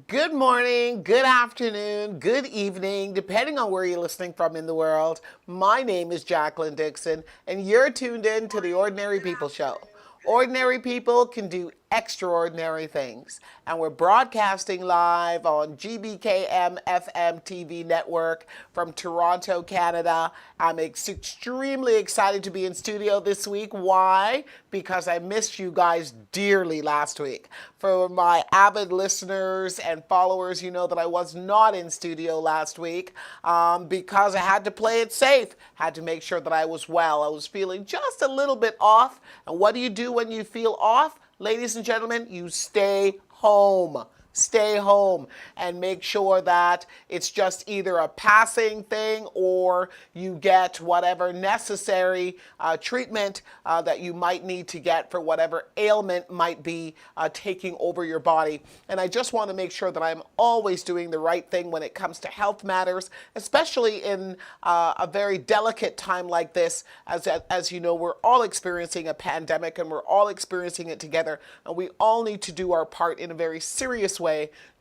Good morning, good afternoon, good evening, depending on where you're listening from in the world. My name is Jacqueline Dixon, and you're tuned in to the Ordinary People Show. Ordinary people can do extraordinary things. And we're broadcasting live on GBKM FM TV network from Toronto, Canada. I'm extremely excited to be in studio this week. Why? Because I missed you guys dearly last week. For my avid listeners and followers, you know that I was not in studio last week because I had to play it safe. Had to make sure that I was well. I was feeling just a little bit off. And what do you do when you feel off? Ladies and gentlemen, you stay home. Stay home and make sure that it's just either a passing thing or you get whatever necessary treatment that you might need to get for whatever ailment might be taking over your body. And I just want to make sure that I'm always doing the right thing when it comes to health matters, especially in a very delicate time like this. As you know, we're all experiencing a pandemic and we're all experiencing it together, and we all need to do our part in a very serious way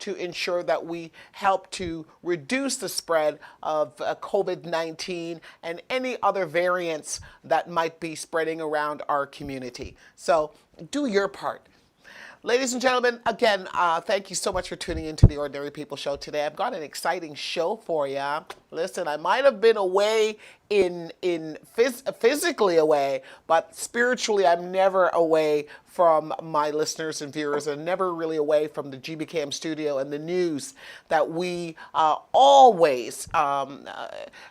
to ensure that we help to reduce the spread of COVID-19 and any other variants that might be spreading around our community. So do your part. Ladies and gentlemen, again, thank you so much for tuning into the Ordinary People Show today. I've got an exciting show for you. Listen, I might have been away physically away, but spiritually I'm never away from my listeners and viewers, and never really away from the GBKM studio and the news that we always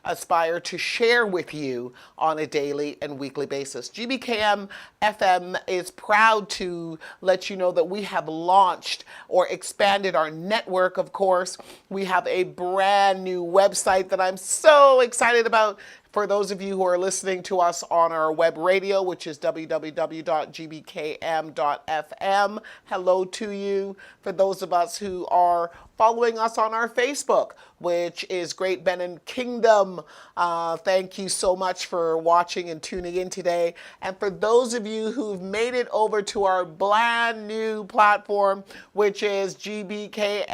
aspire to share with you on a daily and weekly basis. GBKM FM is proud to let you know that we have launched or expanded our network, of course. We have a brand new website that I'm so excited about. For those of you who are listening to us on our web radio, which is www.gbkm.fm, hello to you. For those of us who are following us on our Facebook, which is Great Benin Kingdom, thank you so much for watching and tuning in today. And for those of you who've made it over to our brand new platform, which is gbkm.tv,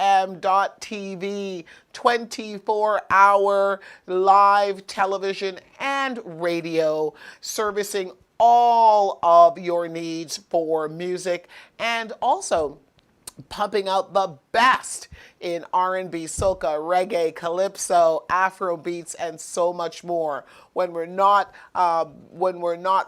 24-hour live television and radio, servicing all of your needs for music and also pumping out the best in R&B, soca, reggae, calypso, Afro beats, and so much more. When we're not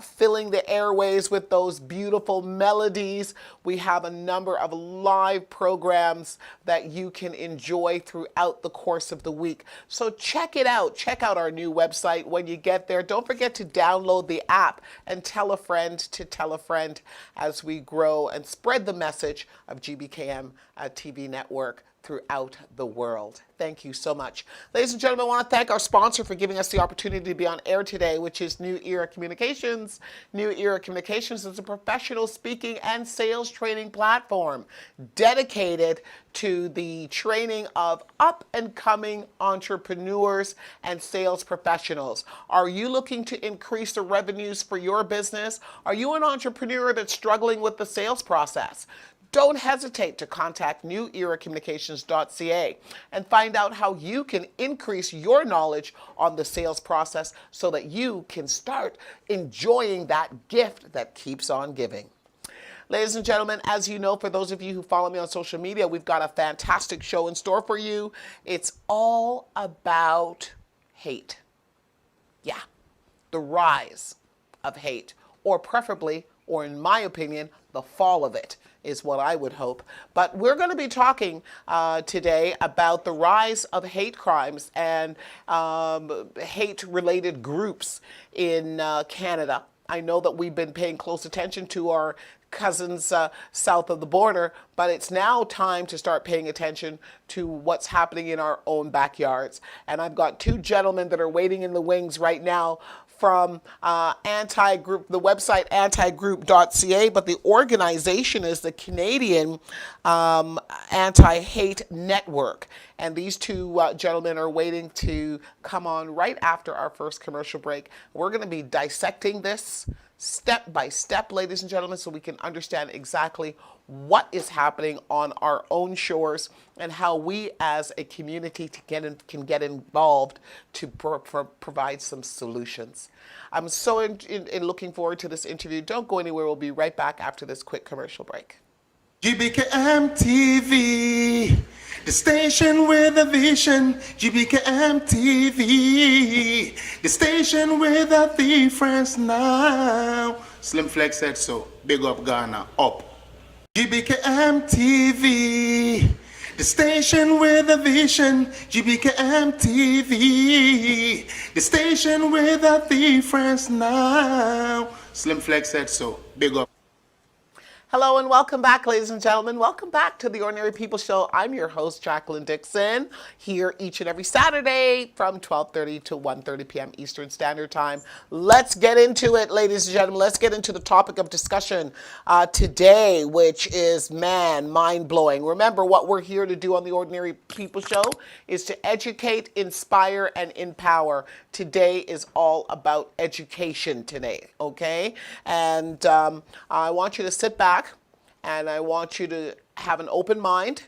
filling the airways with those beautiful melodies, we have a number of live programs that you can enjoy throughout the course of the week. So check it out. Check out our new website when you get there. Don't forget to download the app and tell a friend to tell a friend as we grow and spread the message of GBKM TV network throughout the world. Thank you so much. Ladies and gentlemen, I want to thank our sponsor for giving us the opportunity to be on air today, which is New Era Communications. New Era Communications is a professional speaking and sales training platform dedicated to the training of up-and-coming entrepreneurs and sales professionals. Are you looking to increase the revenues for your business? Are you an entrepreneur that's struggling with the sales process? Don't hesitate to contact neweracommunications.ca and find out how you can increase your knowledge on the sales process so that you can start enjoying that gift that keeps on giving. Ladies and gentlemen, as you know, for those of you who follow me on social media, we've got a fantastic show in store for you. It's all about hate. Yeah, the rise of hate, or preferably, or in my opinion, the fall of it is what I would hope. But we're going to be talking today about the rise of hate crimes and hate-related groups in Canada. I know that we've been paying close attention to our cousins south of the border, but it's now time to start paying attention to what's happening in our own backyards. And I've got two gentlemen that are waiting in the wings right now from Anti-Group, the website antigroup.ca, but the organization is the Canadian Anti-Hate Network. And these two gentlemen are waiting to come on right after our first commercial break. We're going to be dissecting this step by step, ladies and gentlemen, so we can understand exactly what is happening on our own shores and how we as a community can get involved to provide some solutions. I'm so looking forward to this interview. Don't go anywhere. We'll be right back after this quick commercial break. GBKM TV, the station with a vision. GBKM TV, the station with a difference now. Slim Flex said so. Big up Ghana, up. GBKM TV, the station with a vision. GBKM TV, the station with a difference now. Slim Flex said so. Big up. Hello and welcome back, ladies and gentlemen. Welcome back to the Ordinary People Show. I'm your host, Jacqueline Dixon, here each and every Saturday from 12:30 to 1:30 p.m. Eastern Standard Time. Let's get into it, ladies and gentlemen. Let's get into the topic of discussion today, which is, mind-blowing. Remember, what we're here to do on the Ordinary People Show is to educate, inspire, and empower. Today is all about education today, okay? And I want you to sit back and I want you to have an open mind.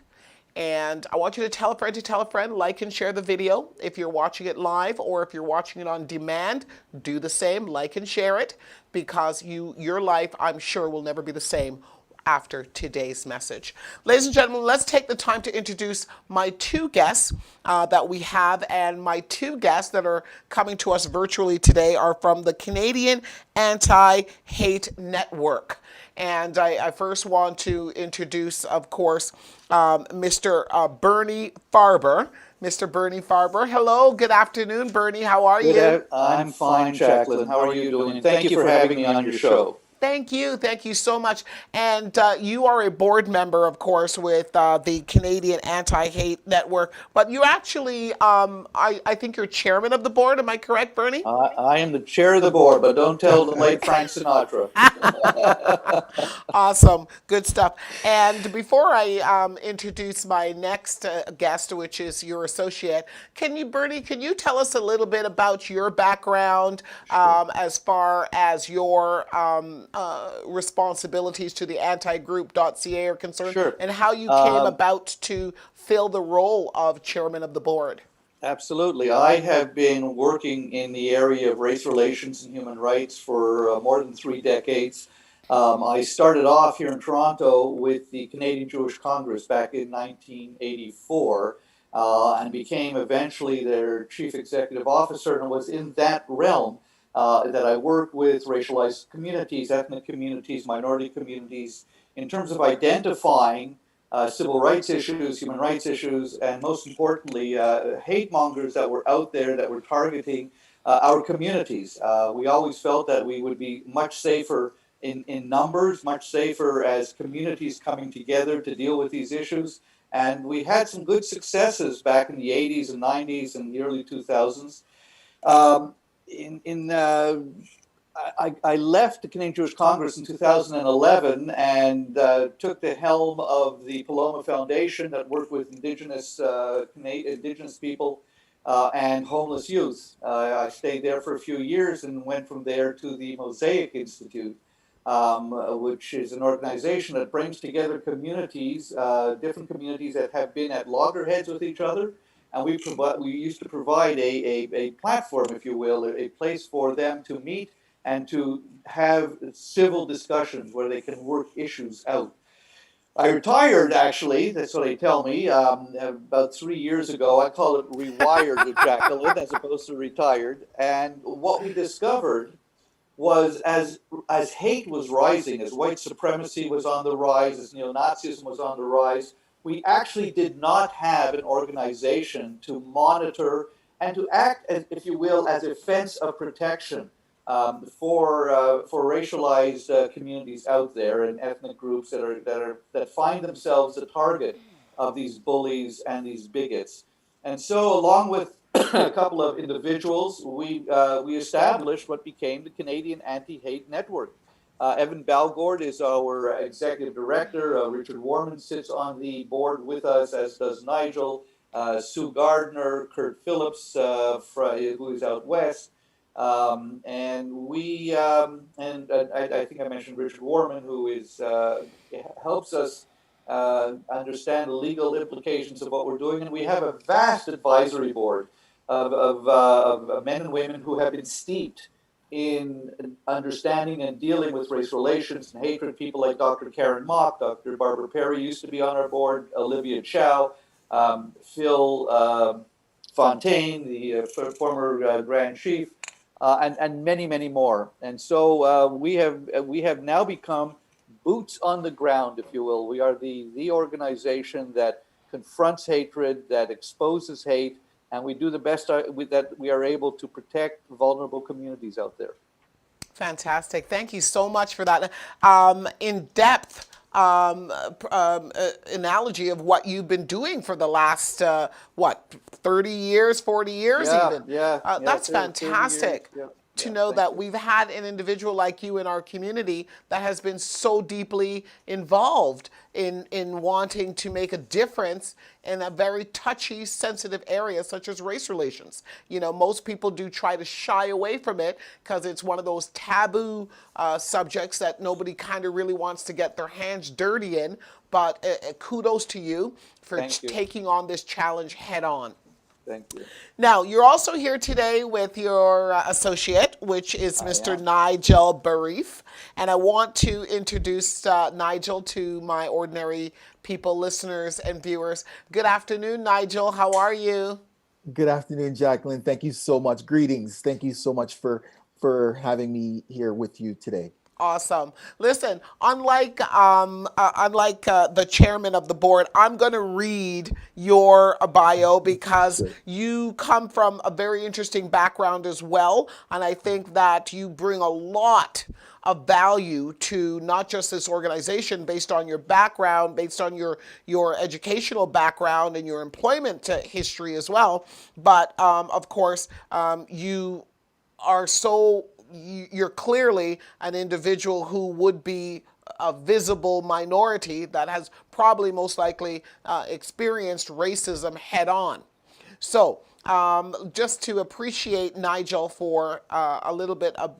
And I want you to tell a friend, like and share the video. If you're watching it live or if you're watching it on demand, do the same, like and share it, because your life, I'm sure, will never be the same after today's message. Ladies and gentlemen, let's take the time to introduce my two guests that we have. And my two guests that are coming to us virtually today are from the Canadian Anti-Hate Network. And I first want to introduce, of course, Mr. Bernie Farber. Mr. Bernie Farber. Hello, good afternoon, Bernie. How are you? I'm fine, Jacqueline. How are you doing? Thank you for having me on your show. Thank you so much. And you are a board member, of course, with the Canadian Anti-Hate Network. But you actually, I think you're chairman of the board. Am I correct, Bernie? I am the chair of the board, but don't tell the late Frank Sinatra. Awesome. Good stuff. And before I introduce my next guest, which is your associate, Bernie, can you tell us a little bit about your background as far as your responsibilities to the antigroup.ca are concerned, Sure. and how you came about to fill the role of chairman of the board? Absolutely. I have been working in the area of race relations and human rights for more than 3 decades. I started off here in Toronto with the Canadian Jewish Congress back in 1984 and became eventually their chief executive officer, and was in that realm that I work with racialized communities, ethnic communities, minority communities, in terms of identifying civil rights issues, human rights issues, and most importantly, hate mongers that were out there that were targeting our communities. We always felt that we would be much safer in numbers, much safer as communities coming together to deal with these issues. And we had some good successes back in the 80s and 90s and the early 2000s. I left the Canadian Jewish Congress in 2011 and took the helm of the Paloma Foundation that worked with Indigenous people and homeless youth. I stayed there for a few years and went from there to the Mosaic Institute, which is an organization that brings together communities, different communities that have been at loggerheads with each other. And we used to provide a platform, if you will, a place for them to meet and to have civil discussions where they can work issues out. I retired, actually, that's what they tell me, about 3 years ago. I call it rewired with Jacqueline as opposed to retired. And what we discovered was as hate was rising, as white supremacy was on the rise, as neo-Nazism was on the rise, we actually did not have an organization to monitor and to act, as, if you will, as a fence of protection for racialized communities out there and ethnic groups that find themselves the target of these bullies and these bigots. And so, along with a couple of individuals, we established what became the Canadian Anti-Hate Network. Evan Balgord is our executive director. Richard Warman sits on the board with us, as does Nigel, Sue Gardner, Kurt Phillips, who is out west, And we I think I mentioned Richard Warman, who is helps us understand the legal implications of what we're doing, and we have a vast advisory board of men and women who have been steeped in understanding and dealing with race relations and hatred. People like Dr. Karen Mock, Dr. Barbara Perry used to be on our board, Olivia Chow, Phil Fontaine, the former Grand Chief, and many, many more. And so we have now become boots on the ground, if you will. We are the organization that confronts hatred, that exposes hate, and we do the best that we are able to protect vulnerable communities out there. Fantastic. Thank you so much for that in-depth analogy of what you've been doing for the last, 30 years, 40 years even. That's 30 fantastic. years. To know that we've had an individual like you in our community that has been so deeply involved in wanting to make a difference in a very touchy, sensitive area such as race relations. You know, most people do try to shy away from it because it's one of those taboo subjects that nobody kind of really wants to get their hands dirty in. But kudos to you for taking on this challenge head on. Thank you. Now, you're also here today with your associate, which is Mr. Nigel Barif. And I want to introduce Nigel to my ordinary people, listeners, and viewers. Good afternoon, Nigel. How are you? Good afternoon, Jacqueline. Thank you so much. Greetings. Thank you so much for having me here with you today. Awesome. Listen, unlike the chairman of the board, I'm going to read your bio because you come from a very interesting background as well, and I think that you bring a lot of value to not just this organization based on your background, based on your educational background and your employment history as well, but of course you are you're clearly an individual who would be a visible minority that has probably most likely experienced racism head on. So just to appreciate Nigel for a little bit of,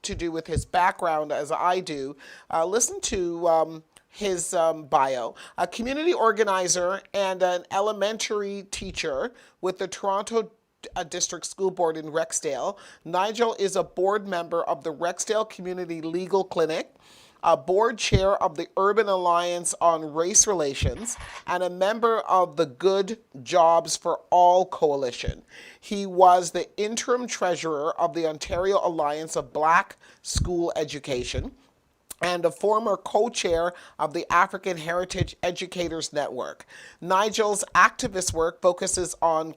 to do with his background as I do, listen to his bio. A community organizer and an elementary teacher with the Toronto District School Board in Rexdale. Nigel is a board member of the Rexdale Community Legal Clinic, a board chair of the Urban Alliance on Race Relations, and a member of the Good Jobs for All Coalition. He was the interim treasurer of the Ontario Alliance of Black School Education and a former co-chair of the African Heritage Educators Network. Nigel's activist work focuses on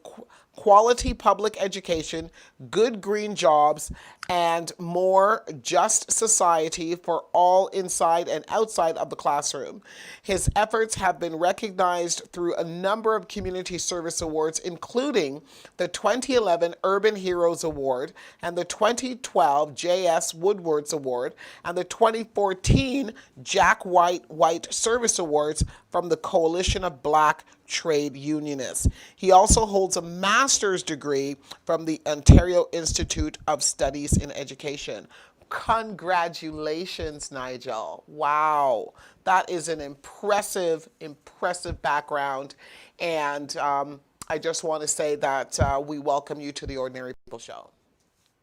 quality public education, good green jobs, and more just society for all inside and outside of the classroom. His efforts have been recognized through a number of community service awards, including the 2011 Urban Heroes Award and the 2012 J.S. Woodwards Award and the 2014 Jack White Service Awards from the Coalition of Black Trade Unionists. He also holds a master's degree from the Ontario Institute of Studies in Education. Congratulations, Nigel. Wow. That is an impressive background. And I just want to say that we welcome you to the Ordinary People Show.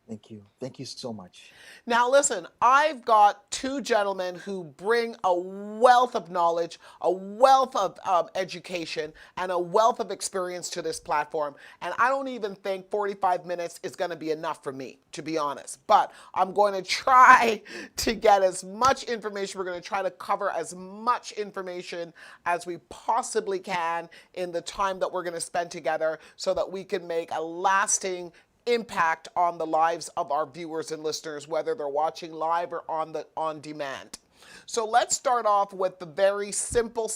Thank you. Thank you so much. Now listen, I've got two gentlemen who bring a wealth of knowledge, a wealth of education, and a wealth of experience to this platform. And I don't even think 45 minutes is going to be enough for me, to be honest. But I'm going to try to get as much information. We're going to try to cover as much information as we possibly can in the time that we're going to spend together so that we can make a lasting impact on the lives of our viewers and listeners, whether they're watching live or on demand. So let's start off with the very simple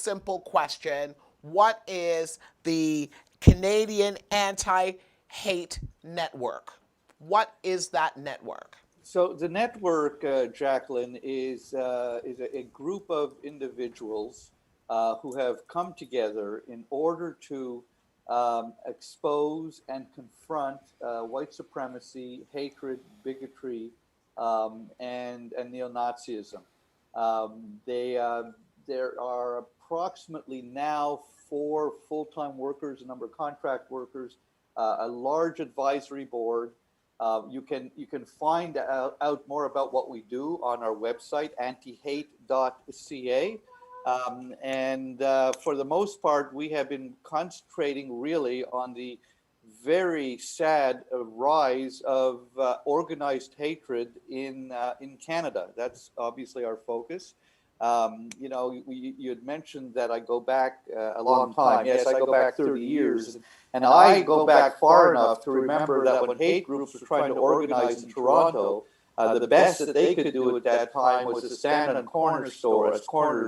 question. What is the Canadian Anti-Hate Network? What is that network? So the network, Jacqueline, is a group of individuals who have come together in order to expose and confront white supremacy, hatred, bigotry, and neo-Nazism. There are approximately now 4 full-time workers, a number of contract workers, a large advisory board. You can find out more about what we do on our website, antihate.ca. For the most part, we have been concentrating really on the very sad rise of organized hatred in Canada. That's obviously our focus. You had mentioned that I go back a long time. Yes, I go back 30 years. And I go back far enough to remember that when hate groups were trying to organize in Toronto, the best that they could do at that time was to stand on corners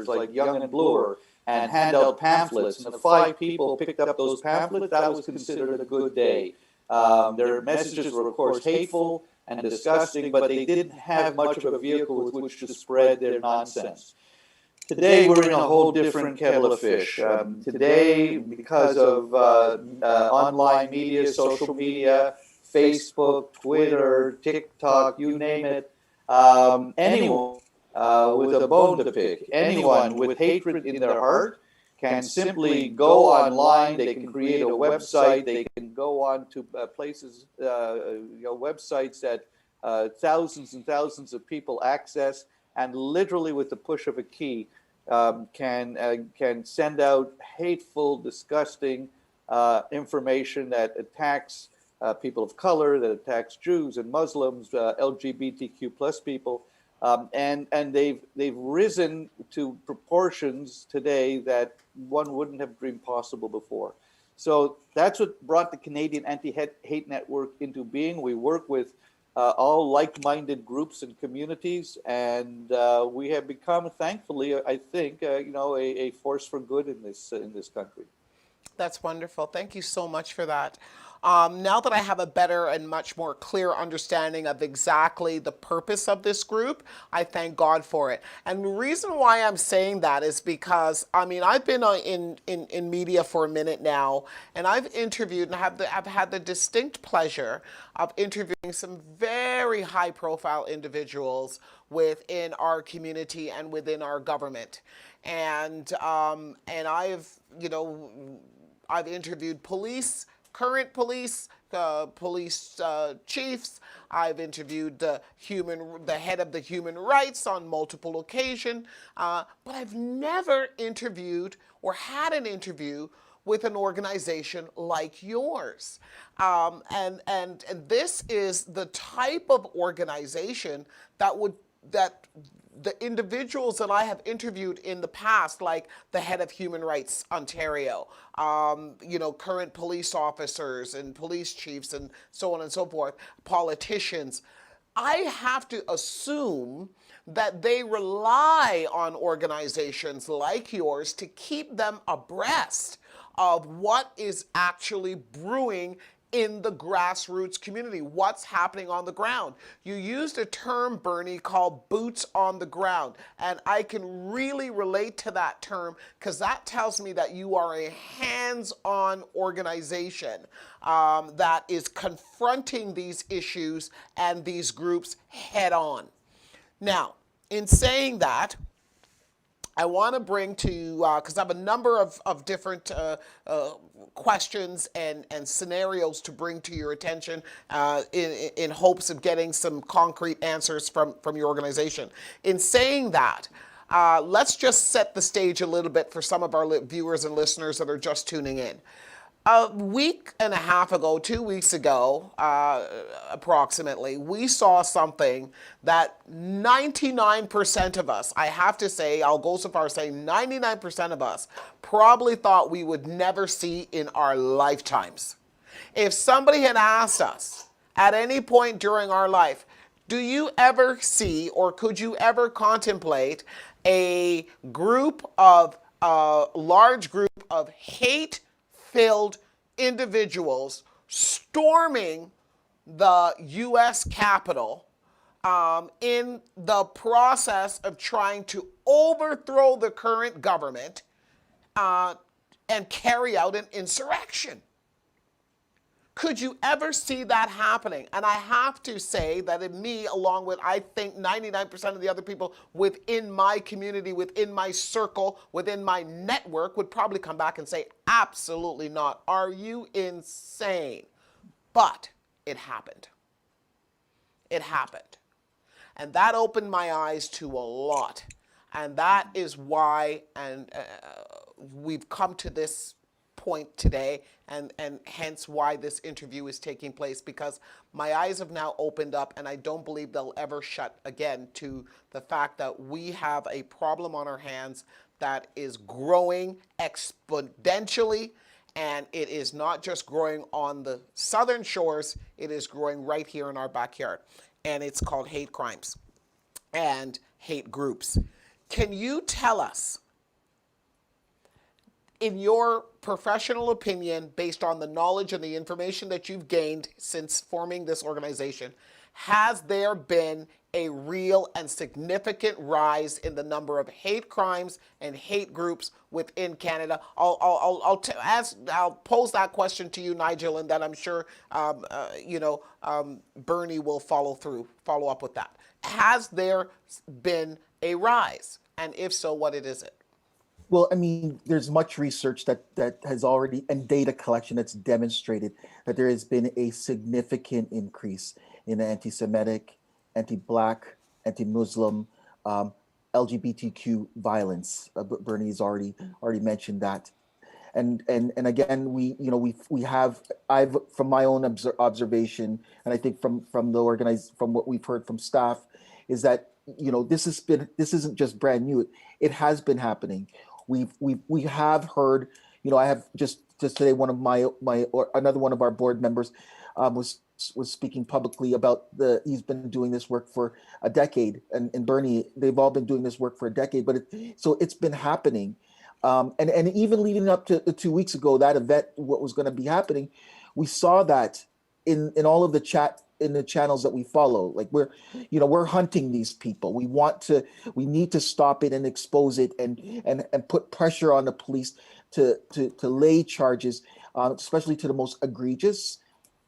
like Yonge and Bloor, and hand out pamphlets. And if 5 people picked up those pamphlets, that was considered a good day. Their messages were, of course, hateful and disgusting, but they didn't have much of a vehicle with which to spread their nonsense. Today, we're in a whole different kettle of fish. Today, because of online media, social media, Facebook, Twitter, TikTok, you name it, anyone with a bone to pick, anyone with hatred in their heart can simply go online, they can create a website, they can go on to places, websites that thousands and thousands of people access, and literally with the push of a key can send out hateful, disgusting information that attacks people of color, that attacks Jews and Muslims, LGBTQ plus people, and they've risen to proportions today that one wouldn't have dreamed possible before. So that's what brought the Canadian Anti-Hate Network into being. We work with all like-minded groups and communities, and we have become, thankfully, I think, a force for good in this country. That's wonderful. Thank you so much for that. Now that I have a better and much more clear understanding of exactly the purpose of this group, I thank God for it. And the reason why I'm saying that is because, I've been in media for a minute now, and I've interviewed and I've had the distinct pleasure of interviewing some very high-profile individuals within our community and within our government. And I've interviewed current police chiefs. I've interviewed the head of the human rights on multiple occasions, but I've never interviewed or had an interview with an organization like yours. And this is the type of organization that the individuals that I have interviewed in the past, like the head of Human Rights Ontario, current police officers and police chiefs and so on and so forth, politicians, I have to assume that they rely on organizations like yours to keep them abreast of what is actually brewing in the grassroots community, what's happening on the ground. You used a term, Bernie, called boots on the ground, and I can really relate to that term because that tells me that you are a hands-on organization that is confronting these issues and these groups head-on. Now, in saying that, I want to bring to you, because I have a number of different questions and scenarios to bring to your attention in hopes of getting some concrete answers from your organization. In saying that, let's just set the stage a little bit for some of our viewers and listeners that are just tuning in. A week and a half ago, 2 weeks ago, approximately, we saw something that 99% of us, I have to say, I'll go so far as saying 99% of us, probably thought we would never see in our lifetimes. If somebody had asked us at any point during our life, do you ever see or could you ever contemplate a large group of hate-filled individuals storming the U.S. Capitol in the process of trying to overthrow the current government and carry out an insurrection? Could you ever see that happening? And I have to say that in me, along with I think 99% of the other people within my community, within my circle, within my network would probably come back and say, absolutely not. Are you insane? But it happened. It happened. And that opened my eyes to a lot. And that is why, and we've come to this point today, and hence why this interview is taking place, because my eyes have now opened up, and I don't believe they'll ever shut again to the fact that we have a problem on our hands that is growing exponentially, and it is not just growing on the southern shores, it is growing right here in our backyard. And it's called hate crimes and hate groups. Can you tell us, in your professional opinion, based on the knowledge and the information that you've gained since forming this organization, has there been a real and significant rise in the number of hate crimes and hate groups within Canada? I'll pose that question to you, Nigel, and then I'm sure Bernie will follow up with that. Has there been a rise, and if so, what is it? Well, I mean, there's much research that has already, and data collection that's demonstrated that there has been a significant increase in anti-Semitic, anti-Black, anti-Muslim, LGBTQ violence. Bernie's already mentioned that, and again, I've from my own observation, and I think from what we've heard from staff, is that this isn't just brand new. It has been happening. We have heard, I have just today, one of another one of our board members was speaking publicly about he's been doing this work for a decade, and Bernie, they've all been doing this work for a decade, but it's been happening. And even leading up to 2 weeks ago, that event, what was going to be happening, we saw that in all of the channels that we follow. Like we're hunting these people. We need to stop it and expose it and put pressure on the police to lay charges, especially to the most egregious.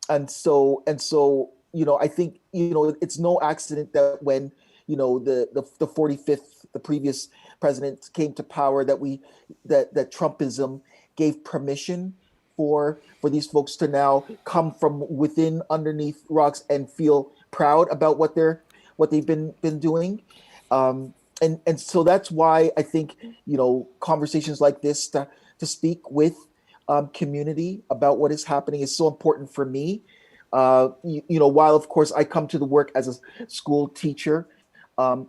And so I think it's no accident that when the 45th, the previous president, came to power, that Trumpism gave permission for these folks to now come from within underneath rocks and feel proud about what they've been doing. And so that's why I think conversations like this to speak with community about what is happening is so important for me. While of course I come to the work as a school teacher,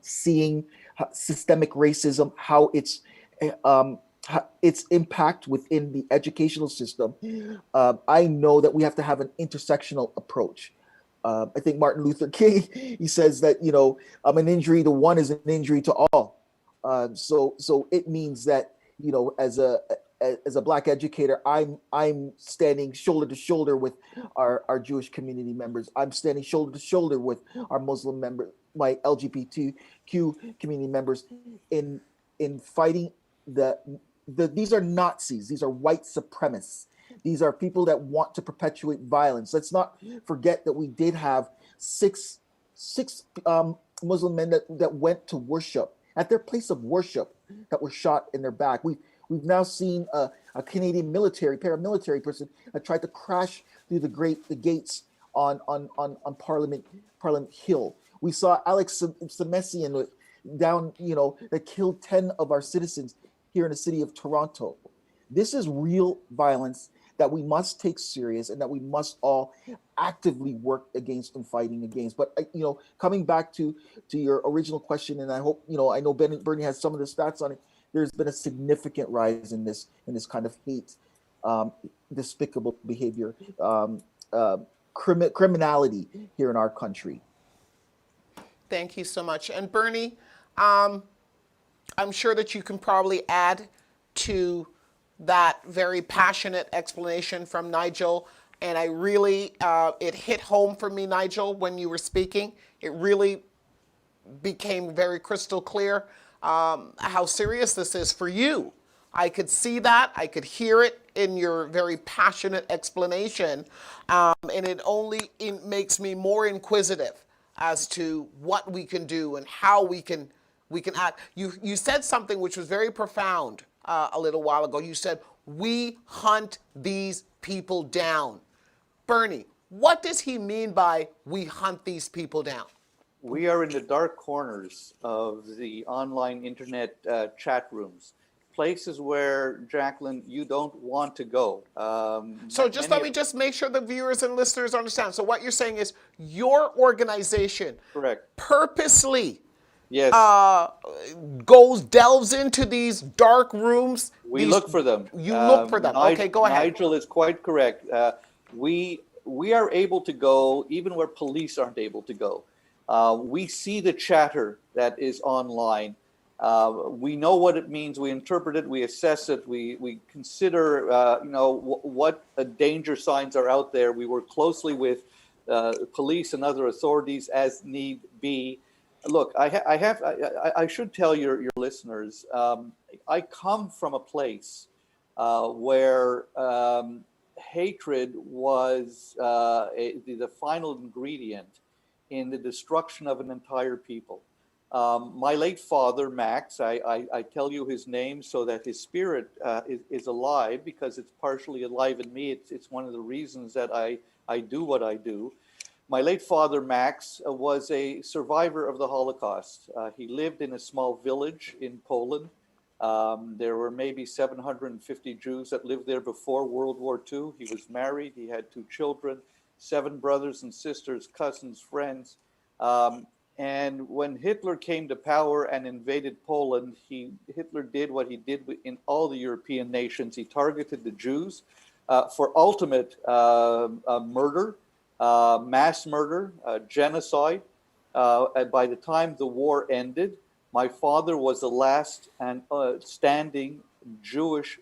seeing systemic racism, how its impact within the educational system, I know that we have to have an intersectional approach. I think Martin Luther King, he says that an injury to one is an injury to all. So it means that as a Black educator, I'm standing shoulder to shoulder with our Jewish community members. I'm standing shoulder to shoulder with our Muslim members, my LGBTQ community members, in fighting these are Nazis. These are white supremacists. These are people that want to perpetuate violence. Let's not forget that we did have six Muslim men that went to worship at their place of worship that were shot in their back. We've now seen a Canadian paramilitary person that tried to crash through the gates on Parliament Hill. We saw Alex Semessian down, that killed 10 of our citizens here in the city of Toronto. This is real violence that we must take serious and that we must all actively work against and fighting against. But coming back to your original question, and I hope I know Bernie has some of the stats on it. There's been a significant rise in this kind of hate, despicable behavior, criminality here in our country. Thank you so much. And Bernie, I'm sure that you can probably add to that very passionate explanation from Nigel. And I really, it hit home for me, Nigel, when you were speaking. It really became very crystal clear how serious this is for you. I could see that. I could hear it in your very passionate explanation. And it makes me more inquisitive as to what we can do and how we can act. You said something which was very profound a little while ago. You said, we hunt these people down. Bernie, what does he mean by we hunt these people down? We are in the dark corners of the online internet chat rooms, places where, Jacqueline, you don't want to go. So just let me just make sure the viewers and listeners understand. So what you're saying is your organization Correct. purposely Yes. delves into these dark rooms. We look for them. You look for them. Okay, go ahead. Nigel is quite correct. We are able to go even where police aren't able to go. We see the chatter that is online. We know what it means. We interpret it. We assess it. We consider, what danger signs are out there. We work closely with police and other authorities as need be. Look, I should tell your listeners, I come from a place where hatred was the final ingredient in the destruction of an entire people. My late father, Max, I tell you his name so that his spirit is alive, because it's partially alive in me. It's one of the reasons that I do what I do. My late father, Max, was a survivor of the Holocaust. He lived in a small village in Poland. There were maybe 750 Jews that lived there before World War II. He was married. He had 2 children, 7 brothers and sisters, cousins, friends. And when Hitler came to power and invaded Poland, Hitler did what he did in all the European nations. He targeted the Jews for ultimate murder. Mass murder, genocide. And by the time the war ended, my father was the last and standing Jewish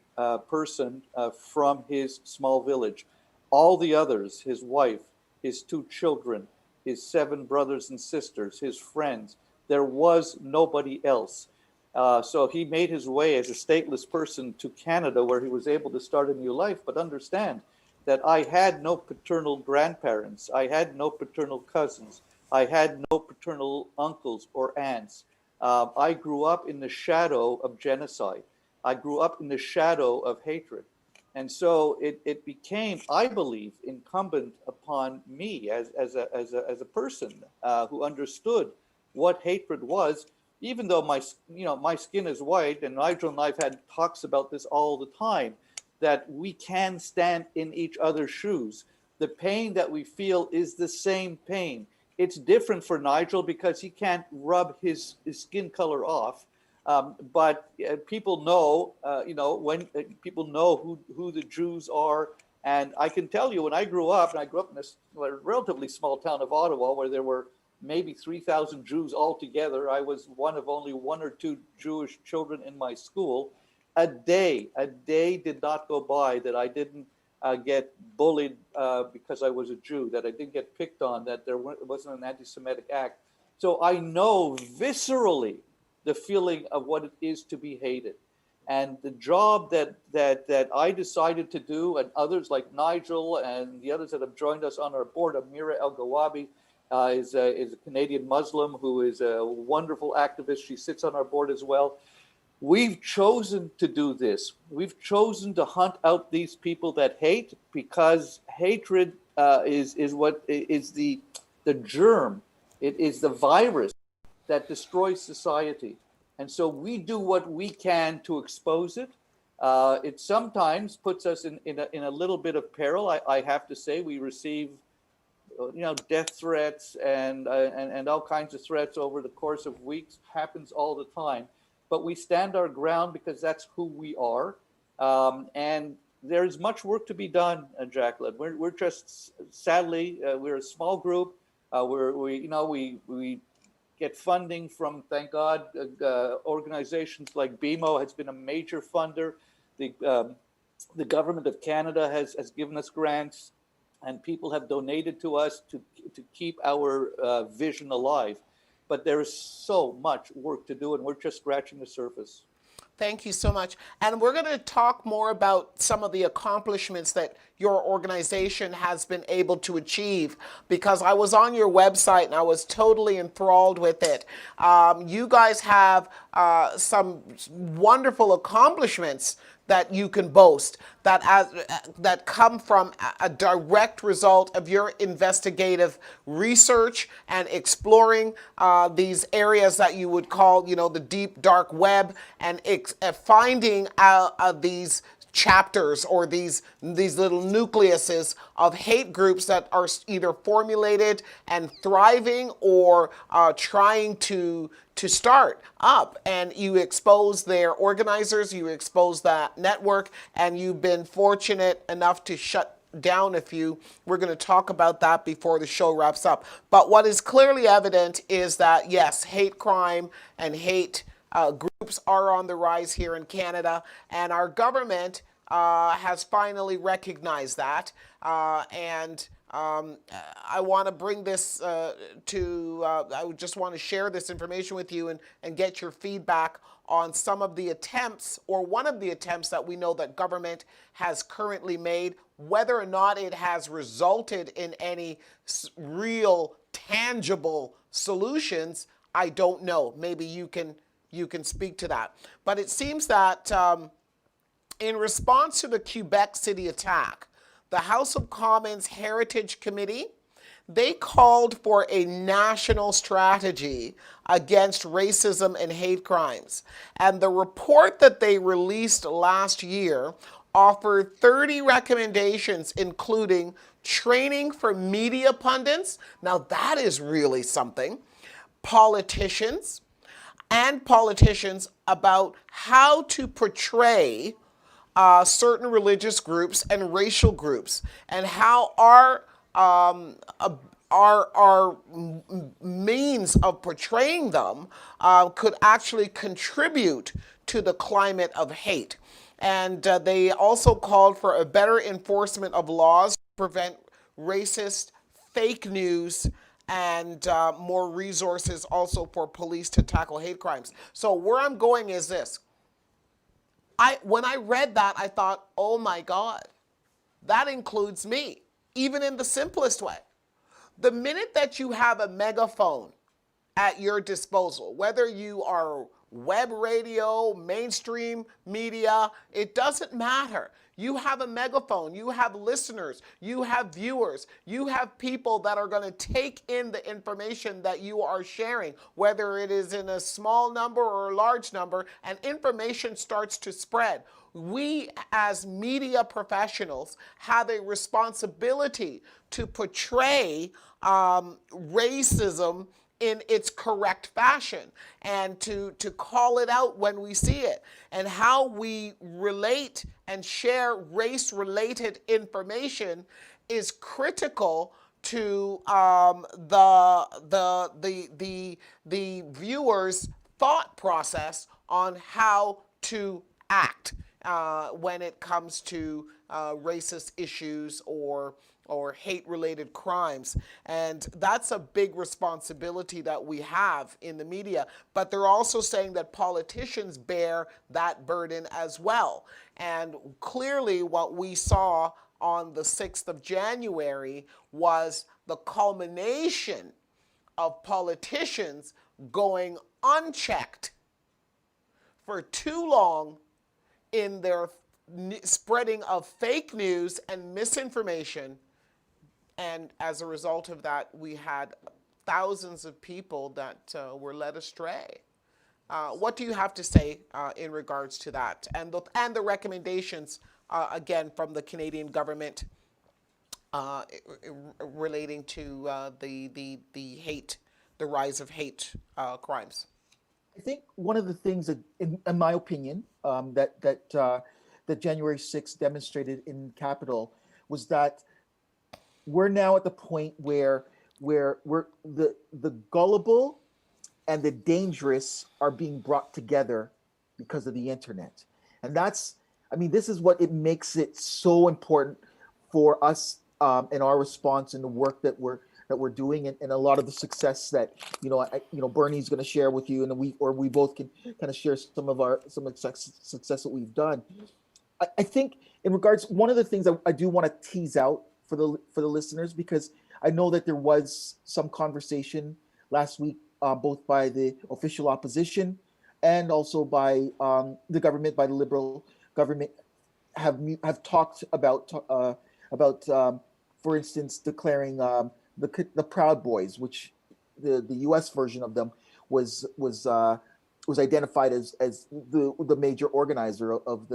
person from his small village. All the others, his wife, his 2 children, his 7 brothers and sisters, his friends, there was nobody else. So he made his way as a stateless person to Canada, where he was able to start a new life. But understand that I had no paternal grandparents. I had no paternal cousins. I had no paternal uncles or aunts. I grew up in the shadow of genocide. I grew up in the shadow of hatred. And so it became, I believe, incumbent upon me as a person who understood what hatred was, even though my skin is white, and Nigel and I've had talks about this all the time, that we can stand in each other's shoes. The pain that we feel is the same pain. It's different for Nigel because he can't rub his skin color off. But people know, when people know who the Jews are. And I can tell you, when I grew up, and I grew up in this relatively small town of Ottawa, where there were maybe 3,000 Jews altogether. I was one of only 1 or 2 Jewish children in my school. A day did not go by that I didn't get bullied because I was a Jew, that I didn't get picked on, that there wasn't an anti-Semitic act. So I know viscerally the feeling of what it is to be hated. And the job that I decided to do, and others like Nigel and the others that have joined us on our board, Amira El-Gawabi is a Canadian Muslim who is a wonderful activist. She sits on our board as well. We've chosen to do this. We've chosen to hunt out these people that hate, because hatred is what is the germ. It is the virus that destroys society. And so we do what we can to expose it. It sometimes puts us in a little bit of peril. I have to say, we receive death threats and all kinds of threats over the course of weeks. Happens all the time. But we stand our ground because that's who we are. And there's much work to be done, Jacqueline. We're just, sadly, we're a small group. We get funding from, thank God, organizations like BMO has been a major funder. The government of Canada has given us grants, and people have donated to us to keep our vision alive. But there is so much work to do, and we're just scratching the surface. Thank you so much. And we're going to talk more about some of the accomplishments that your organization has been able to achieve, because I was on your website and I was totally enthralled with it. You guys have some wonderful accomplishments that you can boast that come from a direct result of your investigative research and exploring these areas that you would call, you know, the deep dark web, and finding these chapters or these little nucleuses of hate groups that are either formulated and thriving or trying to start up, and you expose their organizers, you expose that network, and you've been fortunate enough to shut down a few. We're going to talk about that before the show wraps up. But what is clearly evident is that, yes, hate crime and hate groups are on the rise here in Canada, and our government has finally recognized that. I want to bring this I just want to share this information with you and get your feedback on some of the attempts, or one of the attempts that we know that government has currently made. Whether or not it has resulted in any real tangible solutions, I don't know. Maybe you can speak to that. But it seems that in response to the Quebec City attack, the House of Commons Heritage Committee, they called for a national strategy against racism and hate crimes. And the report that they released last year offered 30 recommendations, including training for media pundits. Now that is really something. Politicians about how to portray certain religious groups and racial groups, and how our means of portraying them could actually contribute to the climate of hate. And they also called for a better enforcement of laws to prevent racist fake news, and more resources also for police to tackle hate crimes. So where I'm going is this. When I read that, I thought, oh my God, that includes me, even in the simplest way. The minute that you have a megaphone at your disposal, whether you are web radio, mainstream media, it doesn't matter. You have a megaphone, you have listeners, you have viewers, you have people that are going to take in the information that you are sharing, whether it is in a small number or a large number, and information starts to spread. We as media professionals have a responsibility to portray racism in its correct fashion, and to call it out when we see it, and how we relate and share race-related information is critical to the viewer's thought process on how to act when it comes to racist issues or hate-related crimes. And that's a big responsibility that we have in the media. But they're also saying that politicians bear that burden as well. And clearly what we saw on the 6th of January was the culmination of politicians going unchecked for too long in their spreading of fake news and misinformation. And as a result of that, we had thousands of people that were led astray. What do you have to say in regards to that, and the recommendations again from the Canadian government relating to the rise of hate crimes? I think one of the things that, in my opinion, that January 6th demonstrated in Capitol was that we're now at the point where we're the gullible and the dangerous are being brought together because of the internet. And this is what it makes it so important for us in our response and the work that that we're doing, and a lot of the success that Bernie's going to share with you, and we both can kind of share some of the success that we've done. I think in regards, one of the things I do want to tease out for the listeners, because I know that there was some conversation last week, both by the official opposition and also by the government, by the Liberal government, have talked about for instance, declaring the Proud Boys, which the U.S. version of them was identified as the major organizer of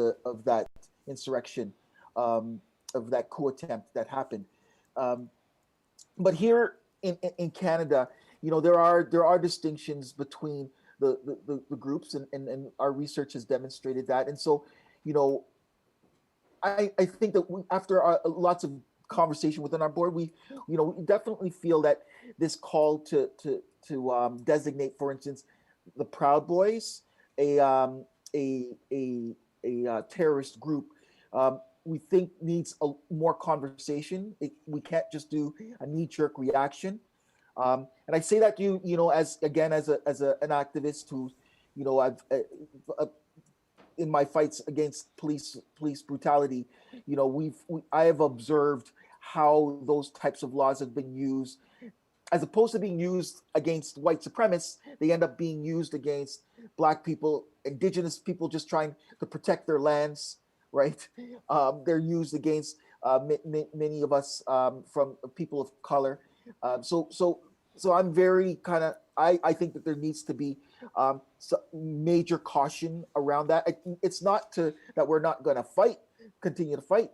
that insurrection, of that coup attempt that happened. But here in Canada, there are distinctions between the groups, and our research has demonstrated that. And so, I think that after lots of conversation within our board, we definitely feel that this call to designate, for instance, the Proud Boys a terrorist group, we think needs more conversation. We can't just do a knee-jerk reaction. And I say that to you, as an activist who, I've in my fights against police brutality, I have observed how those types of laws have been used, as opposed to being used against white supremacists. They end up being used against Black people, Indigenous people just trying to protect their lands, right? They're used against many of us from people of color. So I'm very kind of, I think that there needs to be major caution around that. It's not that we're not going to continue to fight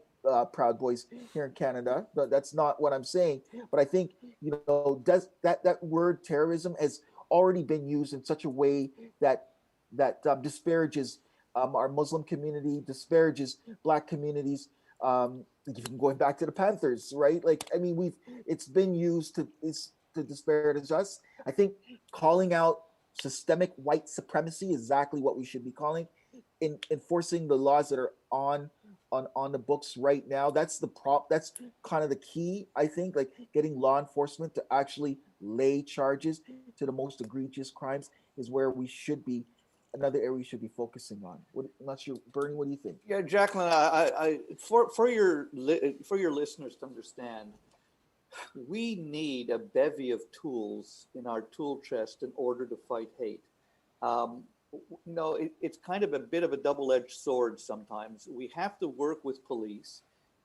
Proud Boys here in Canada. That's not what I'm saying. But I think, that word terrorism has already been used in such a way that disparages our Muslim community, disparages Black communities. Even going back to the Panthers, right? It's been used to disparage us. I think calling out systemic white supremacy is exactly what we should be calling. Enforcing the laws that are on the books right now. That's kind of the key, I think, like getting law enforcement to actually lay charges to the most egregious crimes is where we should be, another area we should be focusing on. I'm not sure, Bernie, what do you think? Yeah, Jacqueline, for your listeners to understand, we need a bevy of tools in our tool chest in order to fight hate. It's kind of a bit of a double-edged sword sometimes. We have to work with police,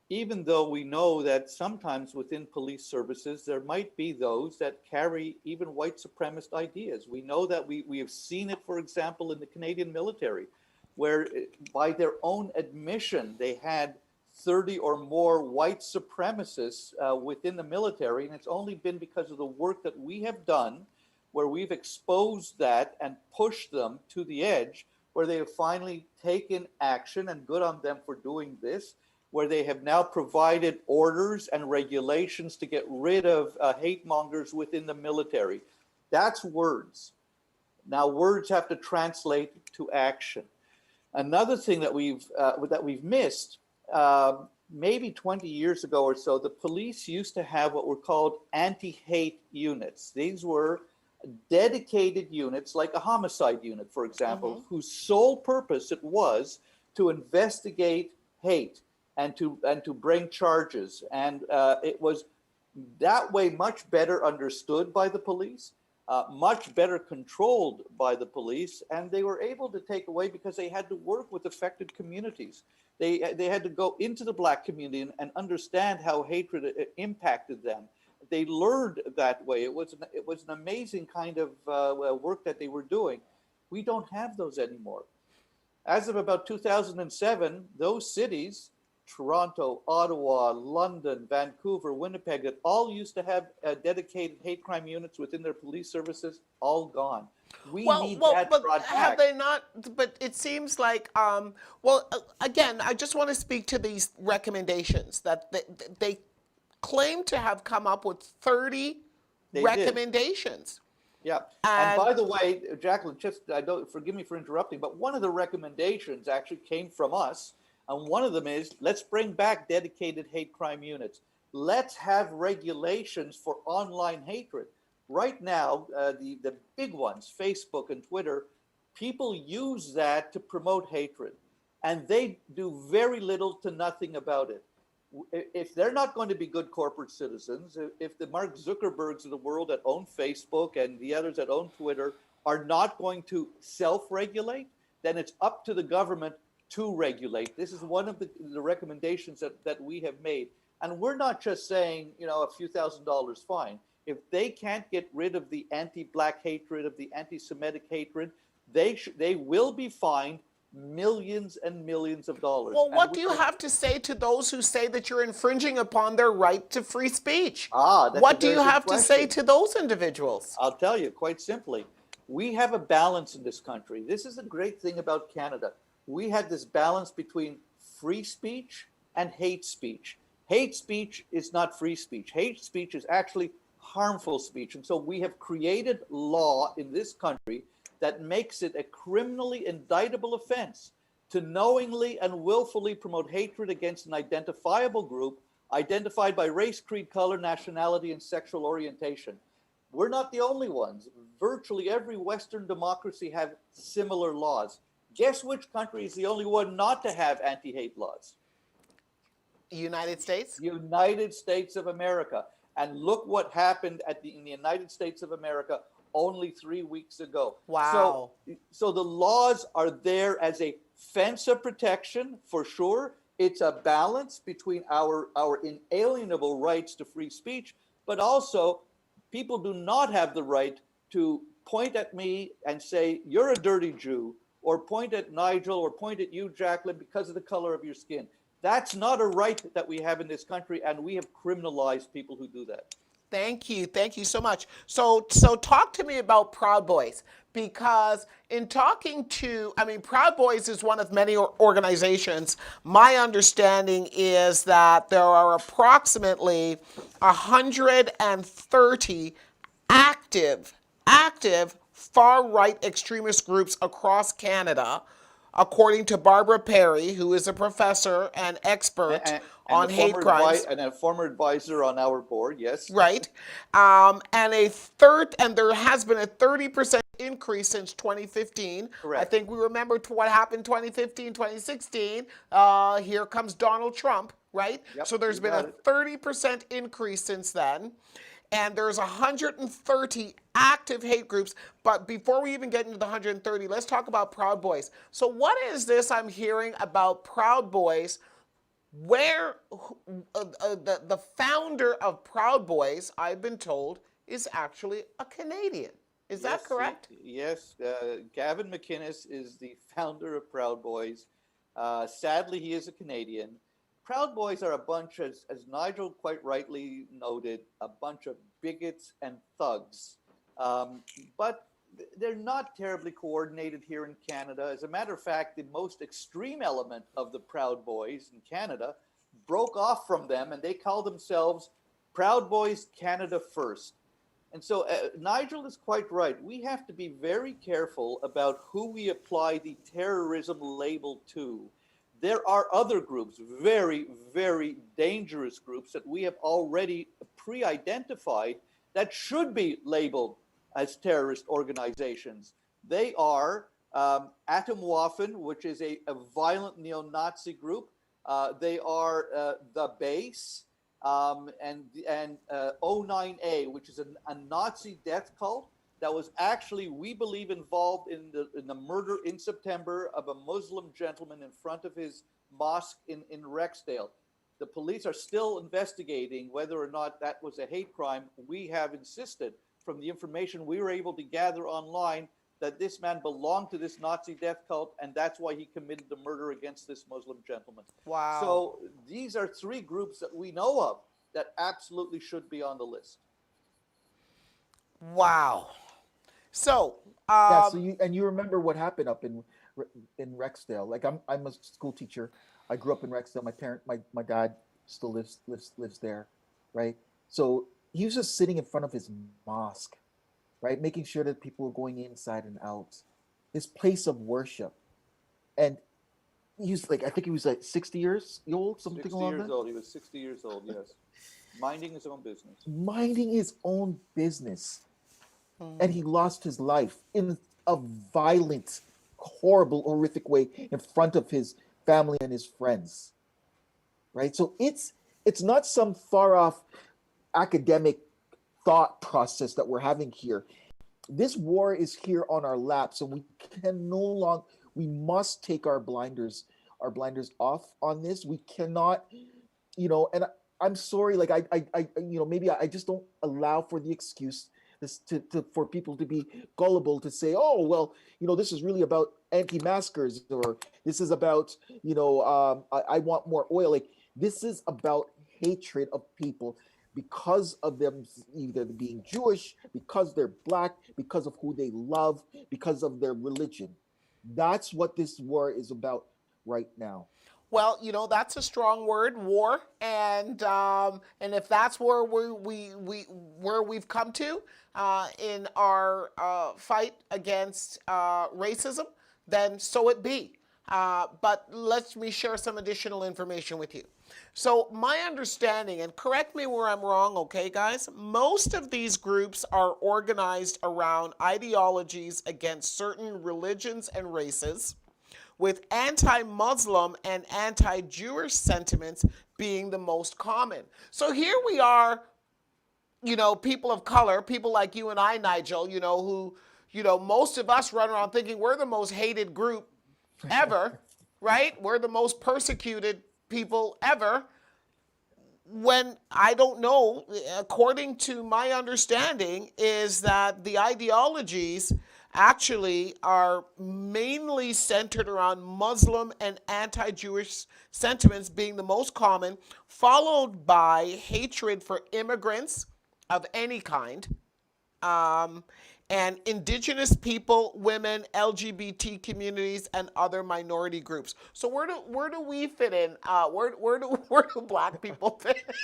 even though we know that sometimes within police services, there might be those that carry even white supremacist ideas. We know that we have seen it, for example, in the Canadian military, where by their own admission, they had 30 or more white supremacists within the military. And it's only been because of the work that we have done, where we've exposed that and pushed them to the edge, where they have finally taken action, and good on them for doing this, where they have now provided orders and regulations to get rid of hate mongers within the military. That's words. Now words have to translate to action. Another thing that we've missed, maybe 20 years ago or so, the police used to have what were called anti-hate units. These were dedicated units, like a homicide unit, for example, whose sole purpose it was to investigate hate and to bring charges. And it was that way much better understood by the police, much better controlled by the police, and they were able to take away because they had to work with affected communities. They had to go into the Black community and understand how hatred impacted them. They learned that way. It was an amazing kind of work that they were doing. We don't have those anymore. As of about 2007, those cities, Toronto, Ottawa, London, Vancouver, Winnipeg, that all used to have dedicated hate crime units within their police services, all gone. We need that but brought have back. they not? But it seems like, again, I just want to speak to these recommendations that they claim to have come up with 30 recommendations. Yeah, and by the way, Jacqueline, forgive me for interrupting, but one of the recommendations actually came from us, and one of them is, let's bring back dedicated hate crime units. Let's have regulations for online hatred. Right now, the big ones, Facebook and Twitter, people use that to promote hatred, and they do very little to nothing about it. If they're not going to be good corporate citizens, if the Mark Zuckerbergs of the world that own Facebook and the others that own Twitter are not going to self-regulate, then it's up to the government to regulate. This is one of the recommendations that we have made. And we're not just saying, a few $1,000s fine. If they can't get rid of the anti-black hatred, of the anti-Semitic hatred, they will be fined millions and millions of dollars. Well, what do you have to say to those who say that you're infringing upon their right to free speech? What do you have to say to those individuals? I'll tell you, quite simply, we have a balance in this country. This is a great thing about Canada. We had this balance between free speech and hate speech. Hate speech is not free speech. Hate speech is actually harmful speech. And so we have created law in this country that makes it a criminally indictable offense to knowingly and willfully promote hatred against an identifiable group identified by race, creed, color, nationality, and sexual orientation. We're not the only ones. Virtually every Western democracy have similar laws. Guess which country is the only one not to have anti-hate laws? United States? United States of America. And look what happened in the United States of America only 3 weeks ago. Wow. So the laws are there as a fence of protection, for sure. It's a balance between our inalienable rights to free speech, but also people do not have the right to point at me and say, you're a dirty Jew, or point at Nigel, or point at you, Jacqueline, because of the color of your skin. That's not a right that we have in this country, and we have criminalized people who do that. Thank you so much. So talk to me about Proud Boys, because in talking to, Proud Boys is one of many organizations. My understanding is that there are approximately 130 active far-right extremist groups across Canada, according to Barbara Perry, who is a professor and expert on hate crimes. And a former advisor on our board, yes. Right. And there has been a 30% increase since 2015. Correct. I think we remember what happened 2015, 2016. Here comes Donald Trump, right? Yep, so there's been a 30% increase since then. And there's 130 active hate groups. But before we even get into the 130, let's talk about Proud Boys. So what is this I'm hearing about Proud Boys, where the founder of Proud Boys, I've been told, is actually a Canadian? Is that correct? Yes. Gavin McInnes is the founder of Proud Boys. Sadly, he is a Canadian. Proud Boys are a bunch, as Nigel quite rightly noted, a bunch of bigots and thugs. But they're not terribly coordinated here in Canada. As a matter of fact, the most extreme element of the Proud Boys in Canada broke off from them, and they call themselves Proud Boys Canada First. And so Nigel is quite right. We have to be very careful about who we apply the terrorism label to. There are other groups, very, very dangerous groups that we have already pre-identified that should be labeled as terrorist organizations. They are Atomwaffen, which is a violent neo-Nazi group. They are the Base, and 09A, which is a Nazi death cult that was actually, we believe, involved in the murder in September of a Muslim gentleman in front of his mosque in Rexdale. The police are still investigating whether or not that was a hate crime. We have insisted, from the information we were able to gather online, that this man belonged to this Nazi death cult, and that's why he committed the murder against this Muslim gentleman. Wow. So these are three groups that we know of that absolutely should be on the list. Wow. So, So you remember what happened up in Rexdale? Like I'm a school teacher. I grew up in Rexdale. My dad still lives there, right? So he was just sitting in front of his mosque, right, making sure that people were going inside and out, his place of worship, and he was like, I think he was like 60 years old, something along that. 60 years old. He was 60 years old. Yes. Minding his own business. minding his own business. And he lost his life in a violent, horrible, horrific way in front of his family and his friends. Right? So it's not some far off academic thought process that we're having here. This war is here on our laps, and we can no longer. We must take our blinders off on this. We cannot, and I'm sorry, like maybe I just don't allow for the excuse this for people to be gullible to say, oh well, this is really about anti-maskers, or this is about, I want more oil. Like, this is about hatred of people because of them either being Jewish, because they're black, because of who they love, because of their religion. That's what this war is about right now. Well, that's a strong word, war, and if that's where we where we've come to in our fight against racism, then so it be. But let me share some additional information with you. So my understanding, and correct me where I'm wrong, okay, guys? Most of these groups are organized around ideologies against certain religions and races, with anti-Muslim and anti-Jewish sentiments being the most common. So here we are, people of color, people like you and I, Nigel, who, most of us run around thinking we're the most hated group ever, right? We're the most persecuted people ever. When I don't know, according to my understanding, is that the ideologies actually are mainly centered around Muslim and anti-Jewish sentiments being the most common, followed by hatred for immigrants of any kind, um, and indigenous people, women, LGBT communities, and other minority groups. So where do we fit in? Where do black people fit in?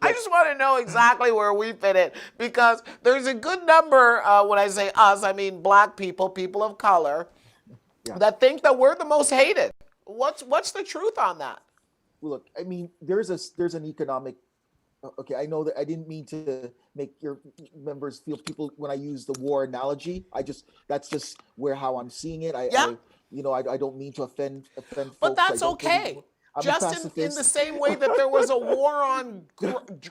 I just want to know exactly where we fit in, because there's a good number. When I say us, I mean black people, people of color, Yeah. that think that we're the most hated. What's the truth on that? Well, look, I mean, there's an economic. Okay, I know that I didn't mean to make your members feel people when I use the war analogy. That's just where how I'm seeing it. Yeah. I don't mean to offend But folks. I that's don't believe okay. I'm a Just in the pacifist. same way that there was a war on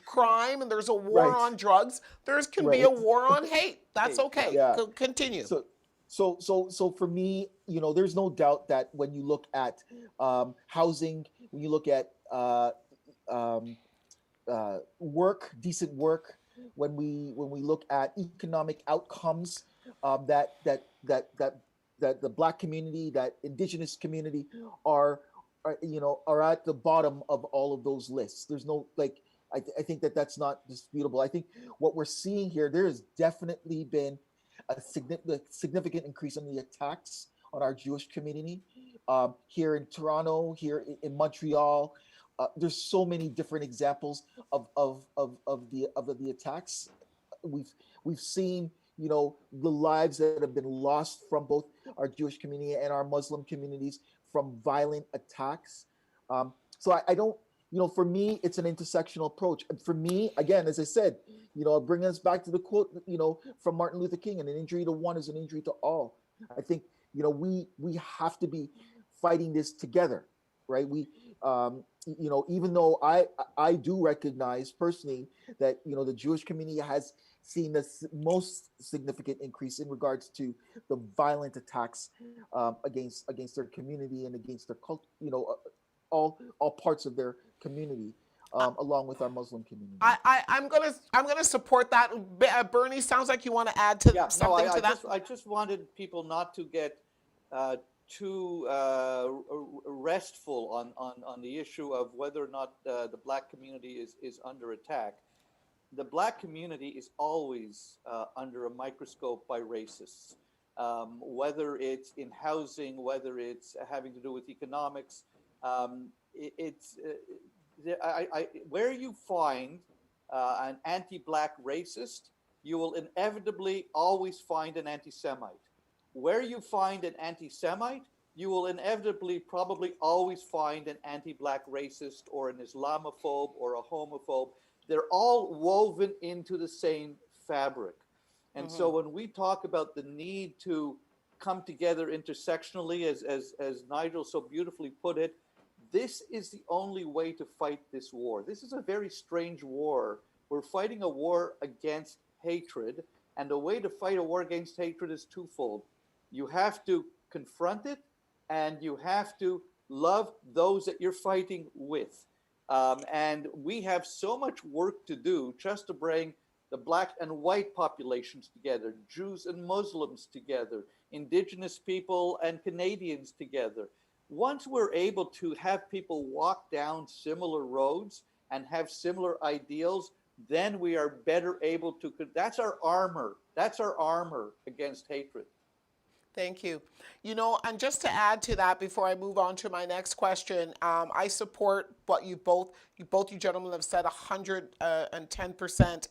crime and there's a war Right, on drugs, there can be a right. war on hate. That's Hey, yeah. okay. Yeah. Continue. So for me, there's no doubt that when you look at housing, when you look at um, work, decent work, when we look at economic outcomes, that the black community, that indigenous community are at the bottom of all of those lists. There's no, like, I think that that's not disputable. I think what we're seeing here, there has definitely been a significant increase in the attacks on our Jewish community, here in Toronto, here in Montreal. There's so many different examples of the attacks. We've seen, the lives that have been lost from both our Jewish community and our Muslim communities from violent attacks. So I don't, for me, it's an intersectional approach. And for me, again, as I said, bringing us back to the quote, from Martin Luther King: "An injury to one is an injury to all." I think, we have to be fighting this together, right? Even though I do recognize personally that, the Jewish community has seen the most significant increase in regards to the violent attacks, against their community and against their culture, all parts of their community, along with our Muslim community. I'm gonna support that. Bernie, sounds like you want to add Yeah, no, something to that. I just wanted people not to get too restful on the issue of whether or not the black community is under attack. The black community is always under a microscope by racists, whether it's in housing, whether it's having to do with economics. It's where you find an anti-black racist, you will inevitably always find an anti-Semite. Where you find an anti-Semite, you will inevitably probably always find an anti-black racist or an Islamophobe or a homophobe. They're all woven into the same fabric. And so when we talk about the need to come together intersectionally, as Nigel so beautifully put it, this is the only way to fight this war. This is a very strange war. We're fighting a war against hatred, and the way to fight a war against hatred is twofold. You have to confront it, and you have to love those that you're fighting with. And we have so much work to do just to bring the black and white populations together, Jews and Muslims together, indigenous people and Canadians together. Once we're able to have people walk down similar roads and have similar ideals, then we are better able to, that's our armor. That's our armor against hatred. Thank you. You know, and just to add to that before I move on to my next question, I support what you gentlemen have said 110%.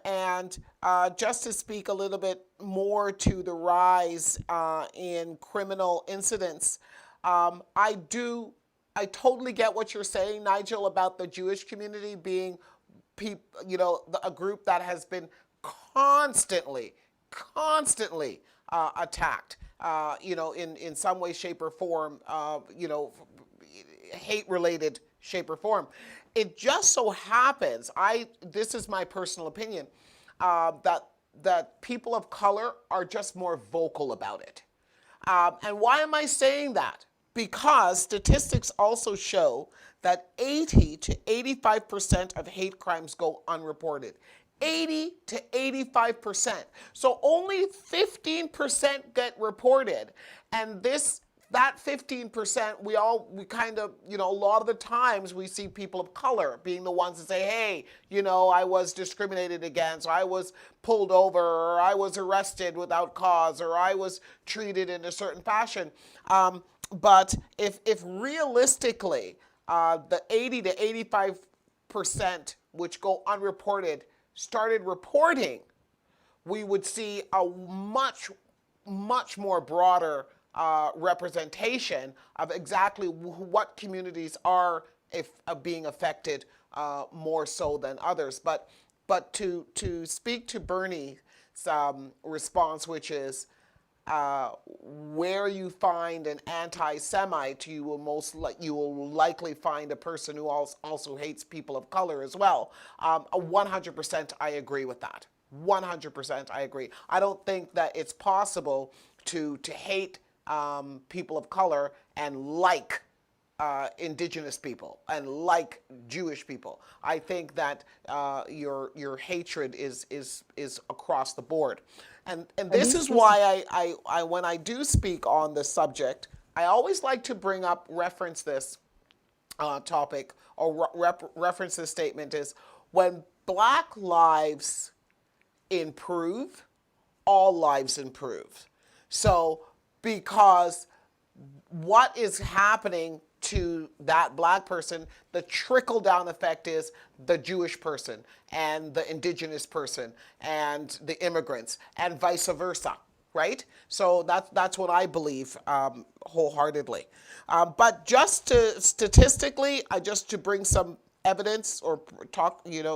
And just to speak a little bit more to the rise in criminal incidents, I totally get what you're saying, Nigel, about the Jewish community being a group that has been constantly attacked, in some way, shape, or form, hate-related shape or form. It just so happens, this is my personal opinion, that people of color are just more vocal about it. And why am I saying that? Because statistics also show that 80 to 85% of hate crimes go unreported. 80 to 85%. So only 15% get reported. And that 15%, we kind of, a lot of the times we see people of color being the ones that say, hey, I was discriminated against, or I was pulled over, or I was arrested without cause, or I was treated in a certain fashion. But if realistically, the 80 to 85%, which go unreported, started reporting, we would see a much more broader representation of exactly what communities are being affected more so than others. But to speak to Bernie's response, which is where you find an anti-Semite, you will likely find a person who also hates people of color as well. 100% I agree with that. 100% I agree. I don't think that it's possible to hate people of color and like indigenous people and like Jewish people. I think that your hatred is across the board. And this is why I when I do speak on this subject, I always like to reference this topic or reference this statement is when black lives improve, all lives improve. So because what is happening to that black person, the trickle-down effect is the Jewish person and the indigenous person and the immigrants and vice versa, right? So that's what I believe wholeheartedly. But just statistically, just to bring some evidence or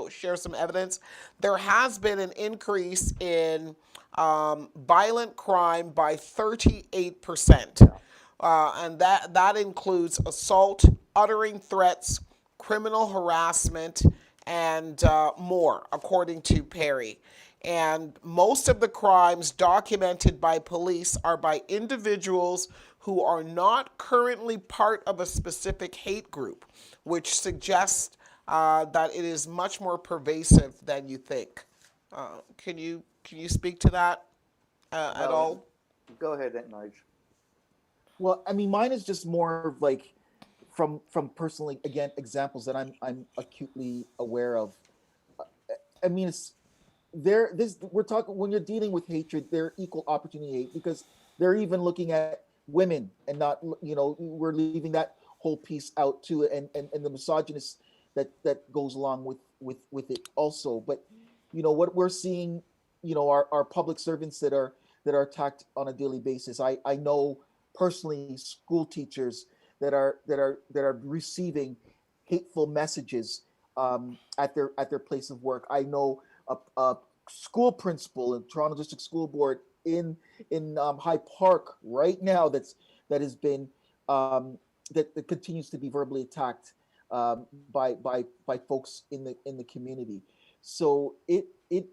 share some evidence, there has been an increase in violent crime by 38%. And that includes assault, uttering threats, criminal harassment, and more, according to Perry. And most of the crimes documented by police are by individuals who are not currently part of a specific hate group, which suggests that it is much more pervasive than you think. Can you speak to that at all? Go ahead, Nigel. Well, I mean, mine is just more like from personally, again, examples that I'm acutely aware of. I mean, it's there. We're talking when you're dealing with hatred, they're equal opportunity hate because they're even looking at women and not, we're leaving that whole piece out too, and the misogynist that goes along with it also. But what we're seeing, our public servants that are attacked on a daily basis. I know personally school teachers that are receiving hateful messages at their place of work. I know a school principal in Toronto District School Board in High Park right now that has been that continues to be verbally attacked by folks in the community. So it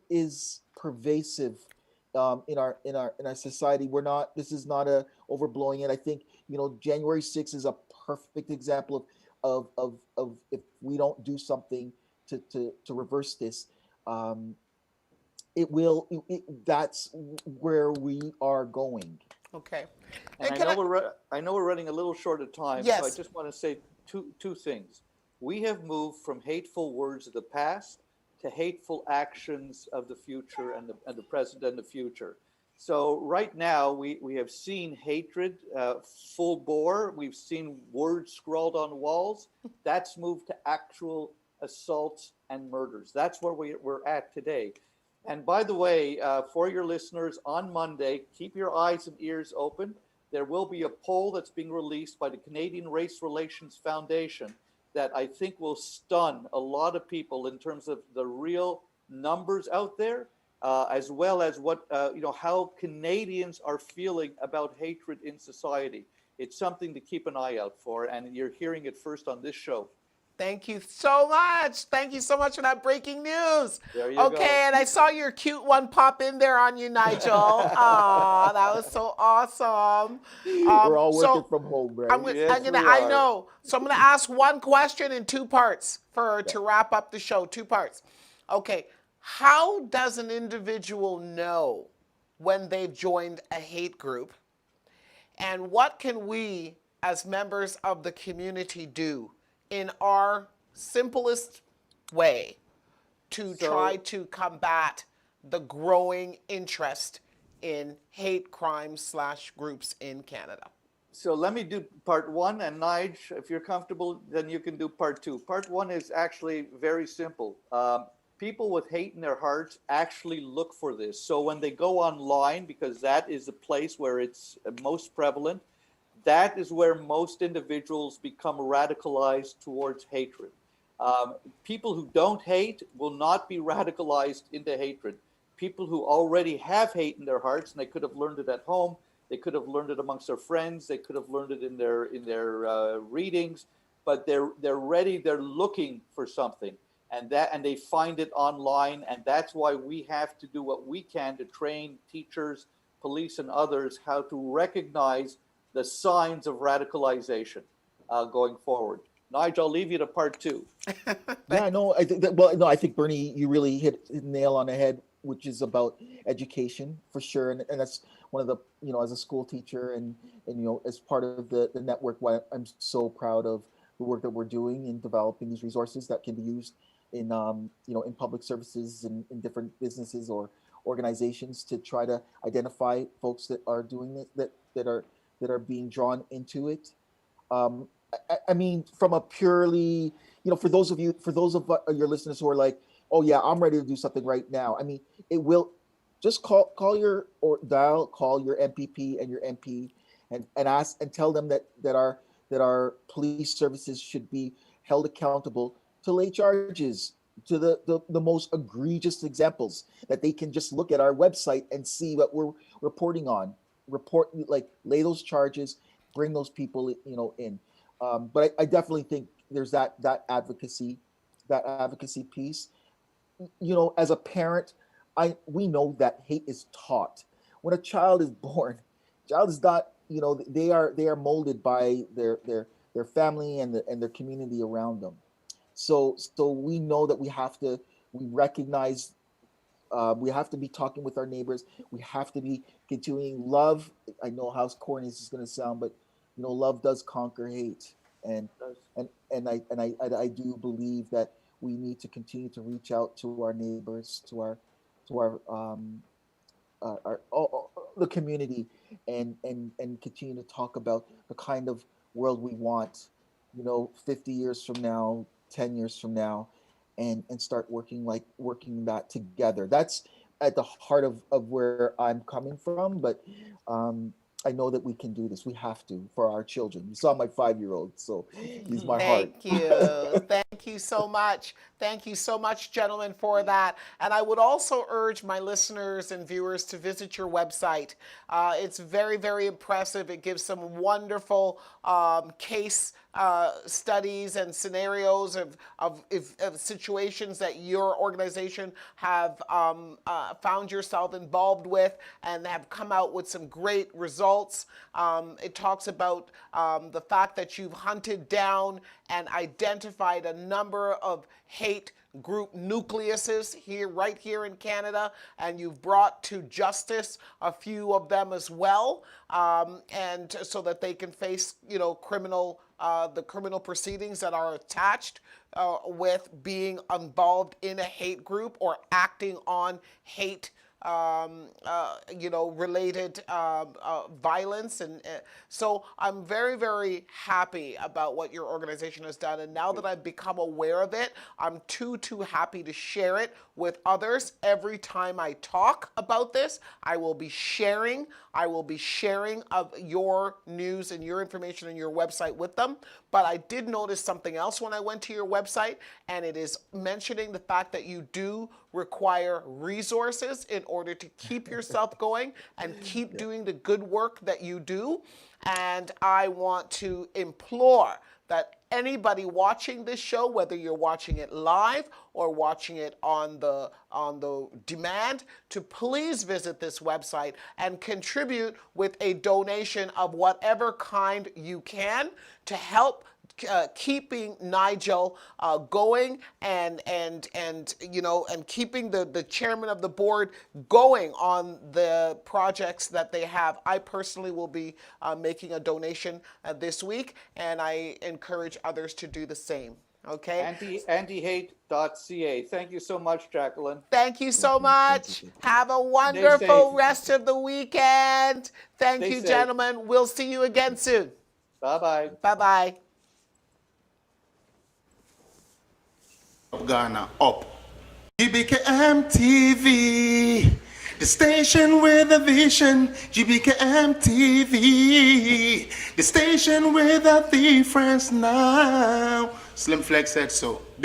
is pervasive in our society. We're not. This is not a overblowing it. I think January 6th is a perfect example of if we don't do something to reverse this, um, it will. That's where we are going. Okay. And And can I? I know we're running a little short of time, so I Yes. just want to say two things. We have moved from hateful words of the past to hateful actions of the future and the present and the future. So right now we have seen hatred full bore. We've seen words scrawled on walls. That's moved to actual assaults and murders. That's where we're at today. And by the way, for your listeners, on Monday, keep your eyes and ears open. There will be a poll that's being released by the Canadian Race Relations Foundation that I think will stun a lot of people in terms of the real numbers out there, as well as how Canadians are feeling about hatred in society. It's something to keep an eye out for, and you're hearing it first on this show. Thank you so much. Thank you so much for that breaking news. There you Okay, go. and I saw your cute one pop in there on you, Nigel. Aw, that was so awesome. We're all working So from home, I'm right? gonna, Yes, we I are. know. So I'm gonna ask one question in two parts to wrap up the show. Two parts. Okay, how does an individual know when they've joined a hate group? And what can we, as members of the community, do in our simplest way to try So to combat the growing interest in hate crimes slash groups in Canada? So let me do part one, and Nige, if you're comfortable, then you can do part two. Part one is actually very simple. People with hate in their hearts actually look for this. So when they go online, because that is the place where it's most prevalent, that is where most individuals become radicalized towards hatred. Um, People who don't hate will not be radicalized into hatred. People who already have hate in their hearts, and they could have learned it at home, they could have learned it amongst their friends, they could have learned it in their readings, but they're ready. They're looking for something, and they find it online, and that's why we have to do what we can to train teachers, police, and others how to recognize the signs of radicalization going forward. Nigel, I'll leave you to part two. Yeah, no, I think that, well, no, I think Bernie, you really hit the nail on the head, which is about education for sure, and that's one of the, as a school teacher and as part of the network, why I'm so proud of the work that we're doing in developing these resources that can be used in public services and in different businesses or organizations to try to identify folks that are doing this, that are being drawn into it. I mean, from a purely, for those of your listeners who are like, oh yeah, I'm ready to do something right now. I mean, it will just call your or dial, call your MPP and your MP and ask and tell them that our police services should be held accountable to lay charges to the most egregious examples that they can just look at our website and see what we're reporting on, report, like, lay those charges, bring those people in. But I definitely think there's that advocacy piece. As a parent, we know that hate is taught. When a child is born, child is not, they are molded by their family and their community around them. So we know that we recognize, we have to be talking with our neighbors. We have to be continuing love. I know how corny this is going to sound, but love does conquer hate, and and I do believe that we need to continue to reach out to our neighbors, to our the community, and continue to talk about the kind of world we want, 50 years from now, 10 years from now, and start working that together. That's at the heart of where I'm coming from. But I know that we can do this. We have to for our children. You saw my 5-year-old, so he's my heart. Thank you. Thank you so much. Thank you so much, gentlemen, for that. And I would also urge my listeners and viewers to visit your website. It's very, very impressive. It gives some wonderful case studies and scenarios of situations that your organization have found yourself involved with and have come out with some great results. It talks about the fact that you've hunted down and identified a number of hate group nucleuses right here in Canada, and you've brought to justice a few of them as well, and so that they can face, the criminal proceedings that are attached with being involved in a hate group or acting on hate related violence. And so I'm very, very happy about what your organization has done. And now that I've become aware of it, I'm too happy to share it with others. Every time I talk about this, I will be sharing of your news and your information and your website with them. But I did notice something else when I went to your website, and it is mentioning the fact that you do require resources in order to keep yourself going and keep doing the good work that you do. And I want to implore that anybody watching this show, whether you're watching it live or watching it on the demand, to please visit this website and contribute with a donation of whatever kind you can to help keeping Nigel going and keeping the chairman of the board going on the projects that they have. I personally will be making a donation this week, and I encourage others to do the same. Okay. Antihate.ca. Thank you so much, Jacqueline. Thank you so much. Have a wonderful rest of the weekend. Thank you, gentlemen. We'll see you again soon. Bye-bye. Bye-bye. Ghana up. GBKM TV, the station with a vision. GBKM TV, the station with a difference now. Slim Flex said so. Big